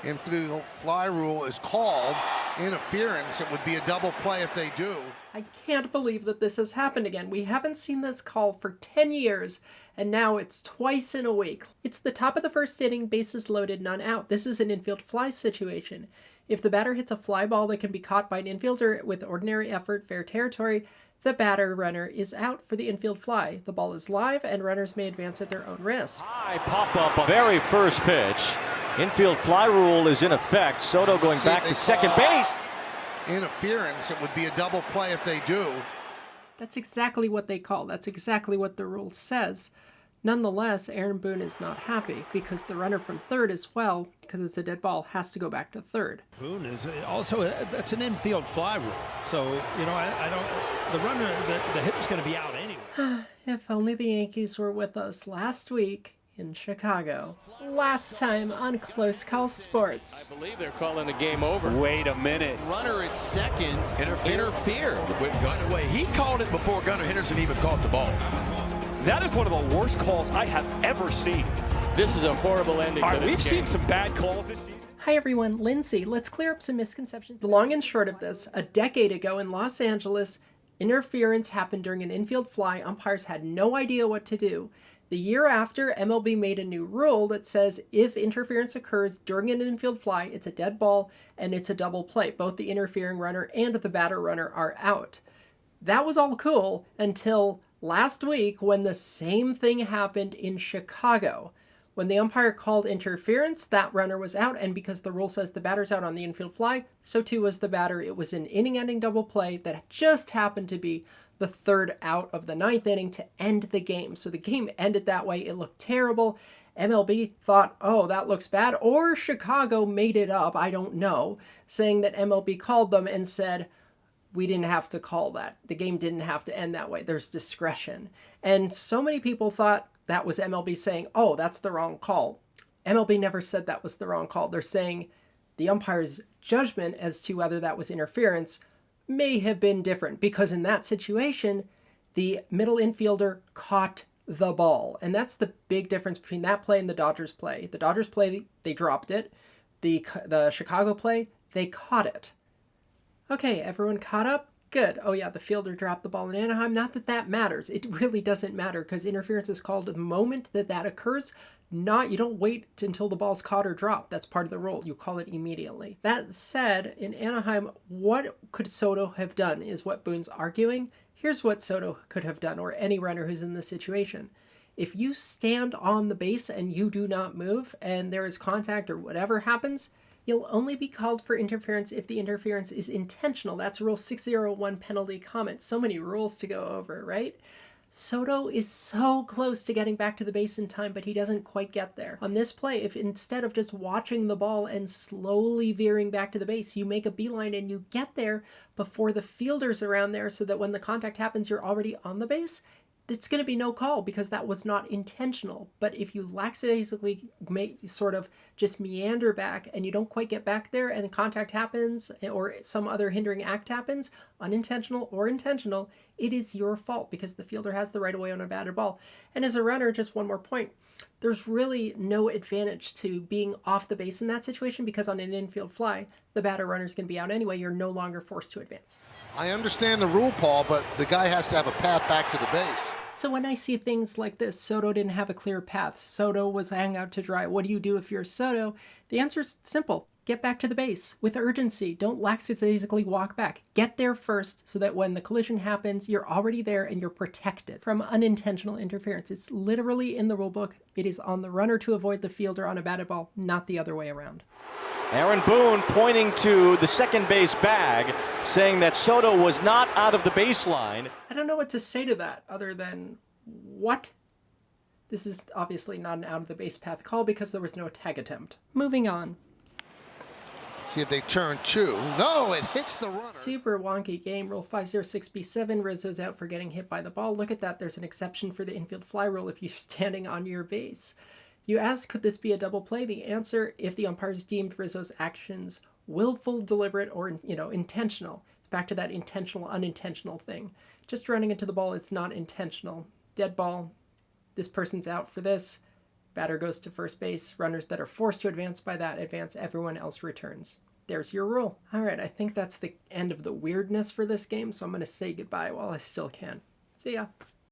infield fly rule is called interference, it would be a double play if they do. I can't believe that this has happened again. We haven't seen this call for 10 years, and now it's twice in a week. It's the top of the first inning, bases loaded, none out. This is an infield fly situation. If the batter hits a fly ball that can be caught by an infielder with ordinary effort, fair territory, the batter runner is out for the infield fly. The ball is live, and runners may advance at their own risk. High pop-up on very first pitch. Infield fly rule is in effect. Soto going back to second base. Interference, it would be a double play if they do. That's exactly what they call. That's exactly what the rule says. Nonetheless, Aaron Boone is not happy because the runner from third as well, because it's a dead ball, has to go back to third. Boone is also, that's an infield fly rule. So, you know, I don't, the runner, the hitter's going to be out anyway. If only the Yankees were with us last week in Chicago. Last time on Close Call Sports. I believe they're calling the game over. Wait a minute. Runner at second interfered. By the way, he called it before Gunnar Henderson even caught the ball. That is one of the worst calls I have ever seen. This is a horrible ending to this game. We've seen some bad calls this season. Hi everyone, Lindsay. Let's clear up some misconceptions. The long and short of this, a decade ago in Los Angeles, interference happened during an infield fly. Umpires had no idea what to do. The year after, MLB made a new rule that says if interference occurs during an infield fly, it's a dead ball and it's a double play. Both the interfering runner and the batter runner are out. That was all cool until last week when the same thing happened in Chicago. When the umpire called interference, that runner was out, and because the rule says the batter's out on the infield fly, so too was the batter. It was an inning-ending double play that just happened to be the third out of the ninth inning to end the game. So the game ended that way. It looked terrible. MLB thought, oh, that looks bad. Or Chicago made it up, I don't know, saying that MLB called them and said, we didn't have to call that. The game didn't have to end that way. There's discretion. And so many people thought that was MLB saying, oh, that's the wrong call. MLB never said that was the wrong call. They're saying the umpire's judgment as to whether that was interference may have been different because in that situation, the middle infielder caught the ball. And that's the big difference between that play and the Dodgers play. The Dodgers play, they dropped it. The Chicago play, they caught it. Okay, everyone caught up? Good. Oh yeah, the fielder dropped the ball in Anaheim. Not that that matters. It really doesn't matter because interference is called the moment that occurs. You don't wait until the ball's caught or dropped. That's part of the rule. You call it immediately. That said, in Anaheim, what could Soto have done is what Boone's arguing. Here's what Soto could have done, or any runner who's in this situation. If you stand on the base and you do not move and there is contact or whatever happens, you'll only be called for interference if the interference is intentional. That's Rule 601 penalty comment. So many rules to go over, right? Soto is so close to getting back to the base in time, but he doesn't quite get there. On this play, if instead of just watching the ball and slowly veering back to the base, you make a beeline and you get there before the fielder's around there so that when the contact happens, you're already on the base, it's going to be no call because that was not intentional. But if you lackadaisically sort of just meander back and you don't quite get back there and contact happens or some other hindering act happens, unintentional or intentional, it is your fault because the fielder has the right of way on a batted ball. And as a runner, just one more point, there's really no advantage to being off the base in that situation because on an infield fly, the batter runner is going to be out anyway. You're no longer forced to advance. I understand the rule, Paul, but the guy has to have a path back to the base. So when I see things like this, Soto didn't have a clear path. Soto was hanging out to dry. What do you do if you're Soto? The answer is simple. Get back to the base with urgency. Don't lackadaisically walk back. Get there first so that when the collision happens, you're already there and you're protected from unintentional interference. It's literally in the rule book. It is on the runner to avoid the fielder on a batted ball, not the other way around. Aaron Boone pointing to the second base bag, saying that Soto was not out of the baseline. I don't know what to say to that other than, what? This is obviously not an out of the base path call because there was no tag attempt. Moving on. See if they turn two. No, it hits the runner. Super wonky game. Rule 506b7. Rizzo's out for getting hit by the ball. Look at that. There's an exception for the infield fly rule if you're standing on your base. You ask, could this be a double play? The answer, if the umpires deemed Rizzo's actions willful, deliberate, or intentional. It's back to that intentional, unintentional thing. Just running into the ball, it's not intentional. Dead ball. This person's out for this. Batter goes to first base. Runners that are forced to advance by that advance. Everyone else returns. There's your rule. All right, I think that's the end of the weirdness for this game, so I'm going to say goodbye while I still can. See ya.